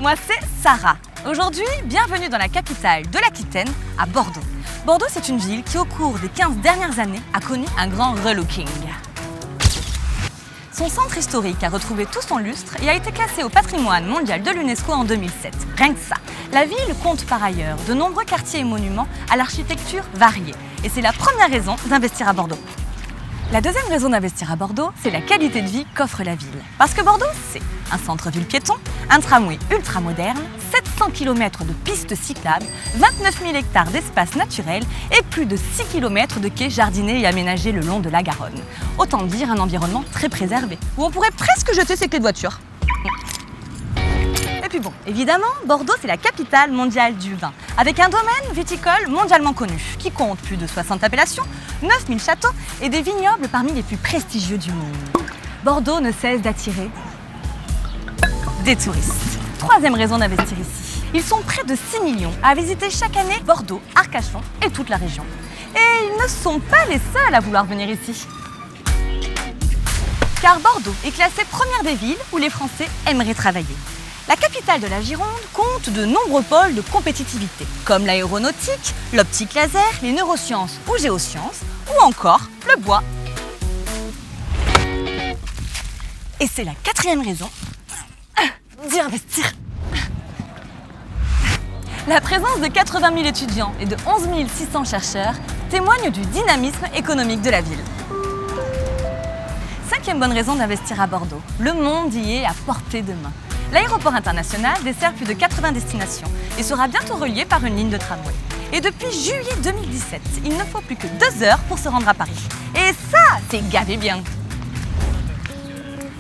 Moi c'est Sarah. Aujourd'hui, bienvenue dans la capitale de l'Aquitaine, à Bordeaux. Bordeaux, c'est une ville qui, au cours des 15 dernières années, a connu un grand relooking. Son centre historique a retrouvé tout son lustre et a été classé au patrimoine mondial de l'UNESCO en 2007. Rien que ça. La ville compte par ailleurs de nombreux quartiers et monuments à l'architecture variée. Et c'est la première raison d'investir à Bordeaux. La deuxième raison d'investir à Bordeaux, c'est la qualité de vie qu'offre la ville. Parce que Bordeaux, c'est un centre-ville piéton, un tramway ultra moderne, 700 km de pistes cyclables, 29 000 hectares d'espaces naturels et plus de 6 km de quais jardinés et aménagés le long de la Garonne. Autant dire un environnement très préservé, où on pourrait presque jeter ses clés de voiture. Et puis bon, évidemment, Bordeaux, c'est la capitale mondiale du vin, avec un domaine viticole mondialement connu, qui compte plus de 60 appellations, 9000 châteaux et des vignobles parmi les plus prestigieux du monde. Bordeaux ne cesse d'attirer des touristes. Troisième raison d'investir ici. Ils sont près de 6 millions à visiter chaque année Bordeaux, Arcachon et toute la région. Et ils ne sont pas les seuls à vouloir venir ici. Car Bordeaux est classée première des villes où les Français aimeraient travailler. La capitale de la Gironde compte de nombreux pôles de compétitivité, comme l'aéronautique, l'optique laser, les neurosciences ou géosciences, ou encore le bois. Et c'est la quatrième raison d'y investir. La présence de 80 000 étudiants et de 11 600 chercheurs témoigne du dynamisme économique de la ville. Cinquième bonne raison d'investir à Bordeaux, le monde y est à portée de main. L'aéroport international dessert plus de 80 destinations et sera bientôt relié par une ligne de tramway. Et depuis juillet 2017, il ne faut plus que 2 heures pour se rendre à Paris. Et ça, c'est gavé bien.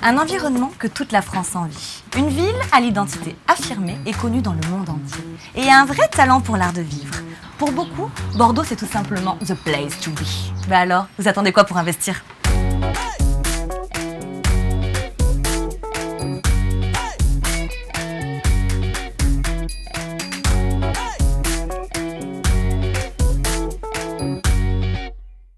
Un environnement que toute la France envie. Une ville à l'identité affirmée et connue dans le monde entier. Et un vrai talent pour l'art de vivre. Pour beaucoup, Bordeaux, c'est tout simplement the place to be. Alors, vous attendez quoi pour investir ?